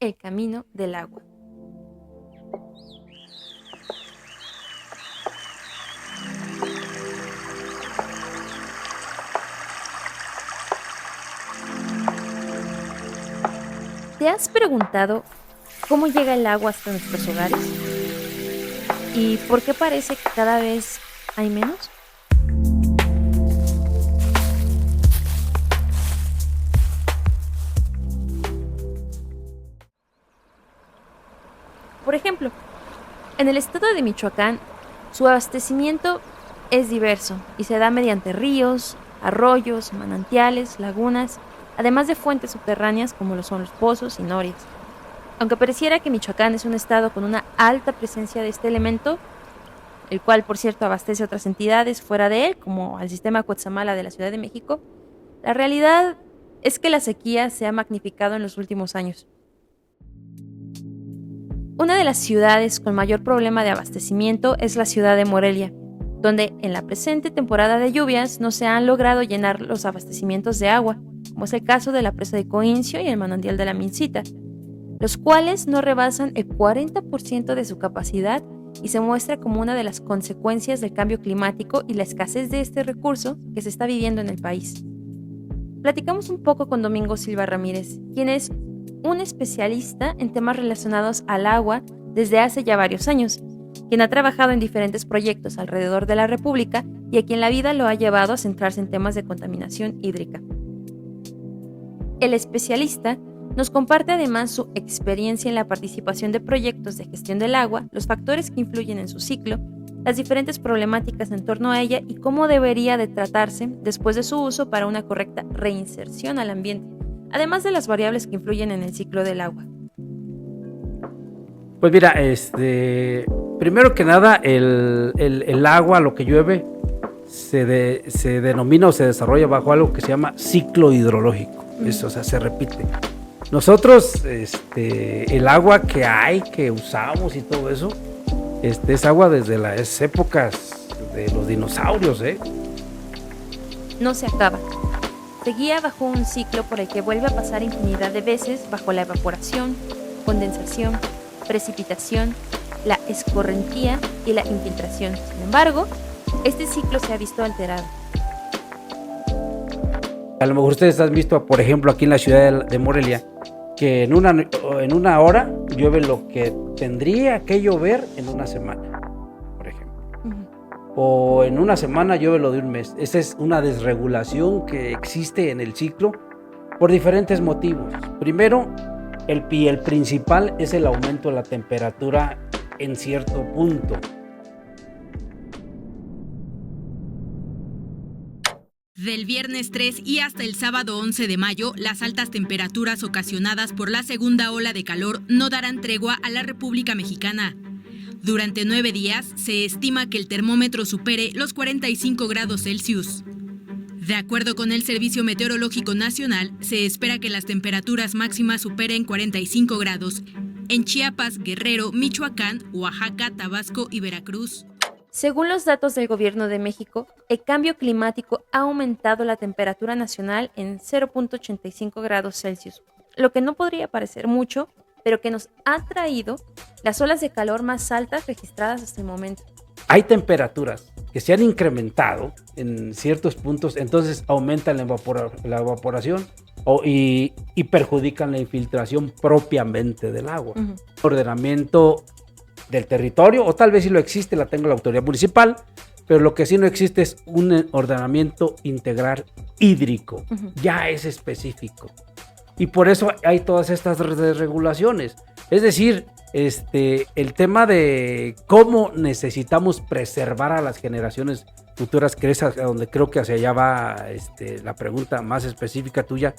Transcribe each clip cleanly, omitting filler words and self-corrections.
el camino del agua. ¿Te has preguntado cómo llega el agua hasta nuestros hogares? ¿Y por qué parece que cada vez hay menos? Por ejemplo, en el estado de Michoacán, su abastecimiento es diverso y se da mediante ríos, arroyos, manantiales, lagunas, además de fuentes subterráneas como lo son los pozos y norias. Aunque pareciera que Michoacán es un estado con una alta presencia de este elemento, el cual por cierto abastece a otras entidades fuera de él, como al sistema Cuetzamala de la Ciudad de México, la realidad es que la sequía se ha magnificado en los últimos años. Una de las ciudades con mayor problema de abastecimiento es la ciudad de Morelia, donde en la presente temporada de lluvias no se han logrado llenar los abastecimientos de agua, como es el caso de la presa de Coincio y el manantial de la Mincita, los cuales no rebasan el 40% de su capacidad y se muestra como una de las consecuencias del cambio climático y la escasez de este recurso que se está viviendo en el país. Platicamos un poco con Domingo Silva Ramírez, quien es un especialista en temas relacionados al agua desde hace ya varios años, quien ha trabajado en diferentes proyectos alrededor de la República y a quien la vida lo ha llevado a centrarse en temas de contaminación hídrica. El especialista nos comparte además su experiencia en la participación de proyectos de gestión del agua, los factores que influyen en su ciclo, las diferentes problemáticas en torno a ella y cómo debería de tratarse después de su uso para una correcta reinserción al ambiente, además de las variables que influyen en el ciclo del agua. Pues mira, primero que nada, el agua, lo que llueve, se denomina o se desarrolla bajo algo que se llama ciclo hidrológico. Eso, o sea, se repite. Nosotros, el agua que usamos y todo eso, es agua desde las épocas de los dinosaurios, No se acaba. Se guía bajo un ciclo por el que vuelve a pasar infinidad de veces bajo la evaporación, condensación, precipitación, la escorrentía y la infiltración. Sin embargo, este ciclo se ha visto alterado. A lo mejor ustedes han visto, por ejemplo, aquí en la ciudad de Morelia, que en una hora llueve lo que tendría que llover en una semana, por ejemplo. O en una semana llueve lo de un mes. Esa es una desregulación que existe en el ciclo por diferentes motivos. Primero, el principal es el aumento de la temperatura en cierto punto. Del viernes 3 y hasta el sábado 11 de mayo, las altas temperaturas ocasionadas por la segunda ola de calor no darán tregua a la República Mexicana. Durante 9 días, se estima que el termómetro supere los 45 grados Celsius. De acuerdo con el Servicio Meteorológico Nacional, se espera que las temperaturas máximas superen 45 grados en Chiapas, Guerrero, Michoacán, Oaxaca, Tabasco y Veracruz. Según los datos del Gobierno de México, el cambio climático ha aumentado la temperatura nacional en 0.85 grados Celsius, lo que no podría parecer mucho, pero que nos ha traído las olas de calor más altas registradas hasta el momento. Hay temperaturas que se han incrementado en ciertos puntos, entonces aumentan la evaporación y perjudican la infiltración propiamente del agua. Ordenamiento del territorio, o tal vez sí lo existe, la tengo la autoridad municipal, pero lo que sí no existe es un ordenamiento integral hídrico, ya es específico. Y por eso hay todas estas desregulaciones. Es decir, el tema de cómo necesitamos preservar a las generaciones futuras, que es a donde creo que hacia allá va la pregunta más específica tuya,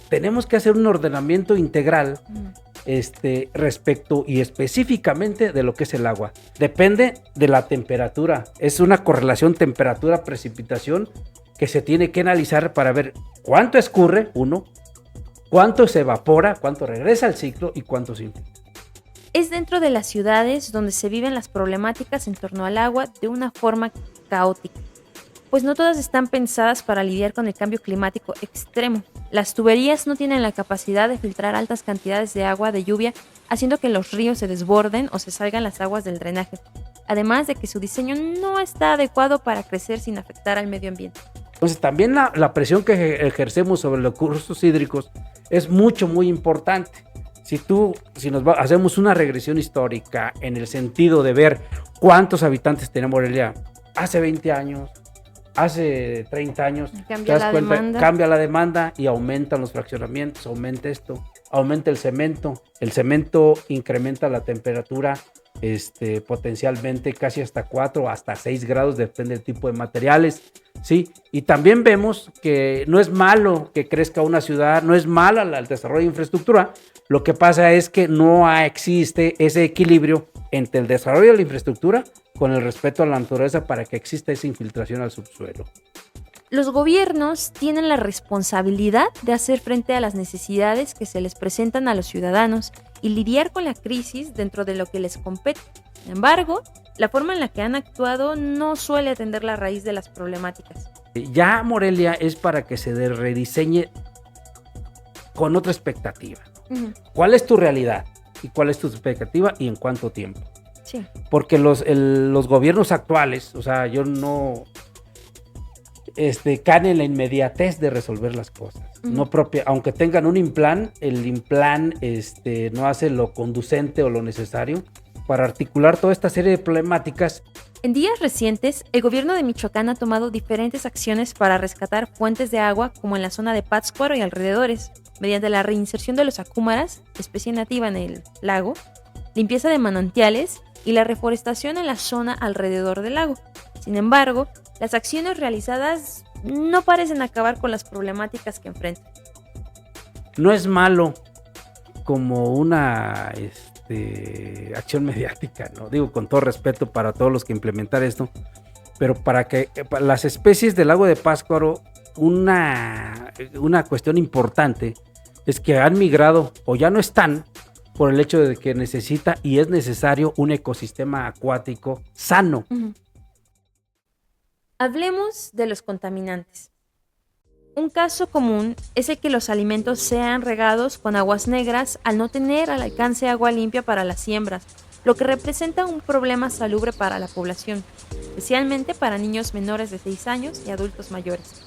tenemos que hacer un ordenamiento integral respecto y específicamente de lo que es el agua. Depende de la temperatura, es una correlación temperatura-precipitación que se tiene que analizar para ver cuánto escurre, cuánto se evapora, cuánto regresa al ciclo y cuánto se infiltra. Es dentro de las ciudades donde se viven las problemáticas en torno al agua de una forma caótica. pues no todas están pensadas para lidiar con el cambio climático extremo. Las tuberías no tienen la capacidad de filtrar altas cantidades de agua de lluvia, haciendo que los ríos se desborden o se salgan las aguas del drenaje. Además de que su diseño no está adecuado para crecer sin afectar al medio ambiente. Entonces también la presión que ejercemos sobre los recursos hídricos es muy importante. Si hacemos una regresión histórica en el sentido de ver cuántos habitantes tenía Morelia hace 20 años, hace 30 años, cambia la demanda y aumentan los fraccionamientos, aumenta esto, aumenta el cemento incrementa la temperatura potencialmente casi hasta 4 hasta 6 grados, depende del tipo de materiales, ¿sí? Y también vemos que no es malo que crezca una ciudad, no es malo el desarrollo de infraestructura, lo que pasa es que no existe ese equilibrio entre el desarrollo de la infraestructura con el respeto a la naturaleza para que exista esa infiltración al subsuelo. Los gobiernos tienen la responsabilidad de hacer frente a las necesidades que se les presentan a los ciudadanos y lidiar con la crisis dentro de lo que les compete. Sin embargo, la forma en la que han actuado no suele atender la raíz de las problemáticas. Ya Morelia es para que se rediseñe con otra expectativa. Uh-huh. ¿Cuál es tu realidad? ¿Y cuál es tu expectativa? ¿Y en cuánto tiempo? Sí. Porque los gobiernos actuales, o sea, yo no... caen en la inmediatez de resolver las cosas, uh-huh. No propia, aunque tengan un implan, el implan no hace lo conducente o lo necesario para articular toda esta serie de problemáticas. En días recientes, el gobierno de Michoacán ha tomado diferentes acciones para rescatar fuentes de agua, como en la zona de Pátzcuaro y alrededores, mediante la reinserción de los acúmaras, especie nativa en el lago, limpieza de manantiales y la reforestación en la zona alrededor del lago. Sin embargo, las acciones realizadas no parecen acabar con las problemáticas que enfrentan. No es malo como una acción mediática, ¿no? Digo con todo respeto para todos los que implementar esto, pero para las especies del lago de Pátzcuaro, una cuestión importante es que han migrado o ya no están por el hecho de que necesita y es necesario un ecosistema acuático sano. Uh-huh. Hablemos de los contaminantes. Un caso común es el que los alimentos sean regados con aguas negras al no tener al alcance agua limpia para las siembras, lo que representa un problema salubre para la población, especialmente para niños menores de 6 años y adultos mayores.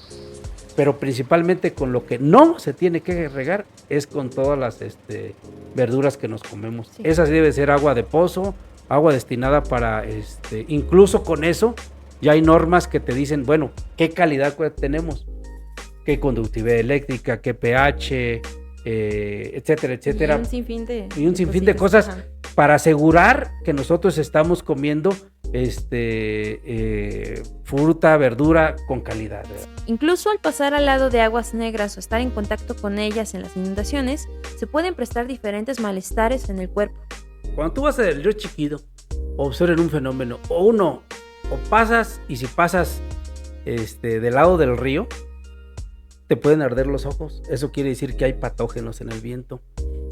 Pero principalmente con lo que no se tiene que regar es con todas las verduras que nos comemos. Sí. Esa sí debe ser agua de pozo, agua destinada para, incluso con eso, ya hay normas que te dicen, bueno, ¿qué calidad tenemos? ¿Qué conductividad eléctrica? ¿Qué pH? Etcétera, etcétera. Y un sinfín de cosas ajá. Para asegurar que nosotros estamos comiendo fruta, verdura con calidad. Incluso al pasar al lado de aguas negras o estar en contacto con ellas en las inundaciones, se pueden prestar diferentes malestares en el cuerpo. Cuando tú vas al río Chiquito, observen un fenómeno, o pasas, y si pasas del lado del río, te pueden arder los ojos. Eso quiere decir que hay patógenos en el viento.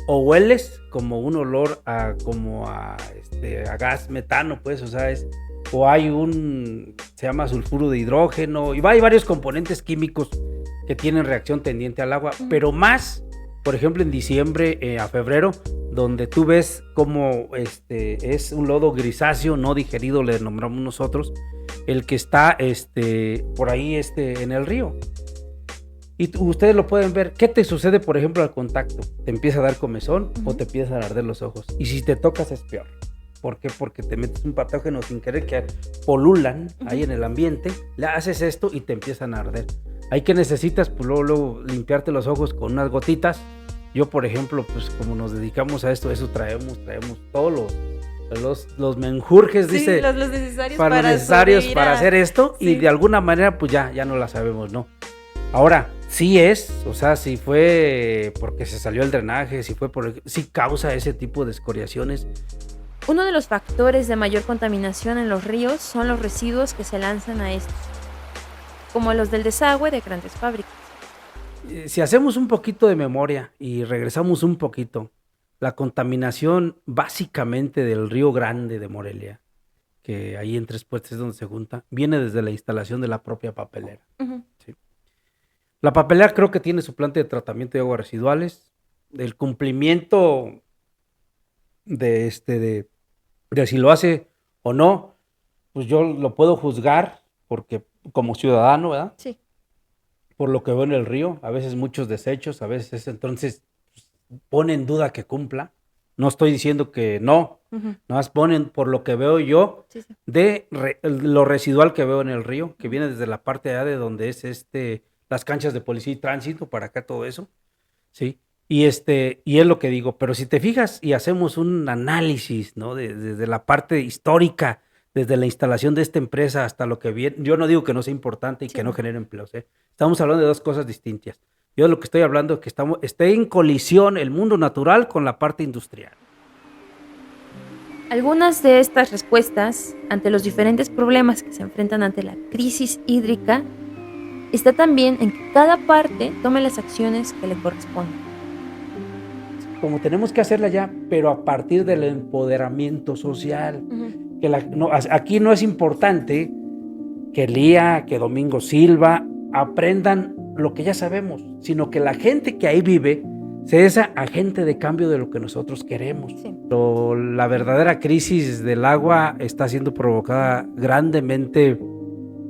O hueles como un olor a gas metano, pues, o sea, o hay se llama sulfuro de hidrógeno, y hay varios componentes químicos que tienen reacción tendiente al agua, pero más, por ejemplo, en diciembre a febrero, donde tú ves como es un lodo grisáceo no digerido, le nombramos nosotros, el que está por ahí en el río. Y ustedes lo pueden ver. ¿Qué te sucede, por ejemplo, al contacto? ¿Te empieza a dar comezón uh-huh. o te empiezan a arder los ojos? Y si te tocas es peor. ¿Por qué? Porque te metes un patógeno sin querer que polulan uh-huh. ahí en el ambiente, le haces esto y te empiezan a arder. Ahí que necesitas, pues luego limpiarte los ojos con unas gotitas. Yo, por ejemplo, pues como nos dedicamos a esto, eso traemos todos los menjurjes, sí, dice, los necesarios para hacer esto sí. Y de alguna manera pues ya no la sabemos, ¿no? Ahora, sí si fue porque se salió el drenaje, sí causa ese tipo de escoriaciones. Uno de los factores de mayor contaminación en los ríos son los residuos que se lanzan a estos, como los del desagüe de grandes fábricas. Si hacemos un poquito de memoria y regresamos un poquito, la contaminación básicamente del Río Grande de Morelia, que ahí en Tres Puentes es donde se junta, viene desde la instalación de la propia papelera. ¿Sí? La papelera creo que tiene su planta de tratamiento de aguas residuales, el cumplimiento de si lo hace o no, pues yo lo puedo juzgar porque como ciudadano, ¿verdad? Sí. Por lo que veo en el río, a veces muchos desechos, a veces entonces pues, pone en duda que cumpla. No estoy diciendo que no, nada más ponen por lo que veo yo Sí. lo residual que veo en el río, que viene desde la parte de allá de donde es las canchas de policía y tránsito, para acá todo eso, ¿sí? Y es lo que digo, pero si te fijas y hacemos un análisis, ¿no? Desde la parte histórica, desde la instalación de esta empresa hasta lo que viene, yo no digo que no sea importante y Sí. que no genere empleos, ¿eh? Estamos hablando de dos cosas distintas. Yo de lo que estoy hablando es que esté en colisión el mundo natural con la parte industrial. Algunas de estas respuestas ante los diferentes problemas que se enfrentan ante la crisis hídrica está también en que cada parte tome las acciones que le corresponden. Como tenemos que hacerla ya, pero a partir del empoderamiento social. Aquí no es importante que Lía, que Domingo Silva aprendan lo que ya sabemos, sino que la gente que ahí vive sea esa agente de cambio de lo que nosotros queremos. Sí. Pero la verdadera crisis del agua está siendo provocada grandemente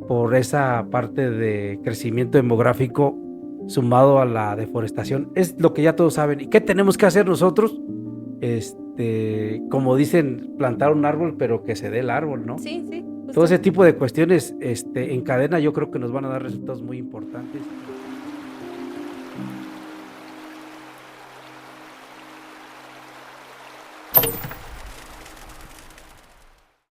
por esa parte de crecimiento demográfico sumado a la deforestación. Es lo que ya todos saben. ¿Y qué tenemos que hacer nosotros? Como dicen, plantar un árbol, pero que se dé el árbol, ¿no? Sí, sí. Justo. Todo ese tipo de cuestiones en cadena yo creo que nos van a dar resultados muy importantes.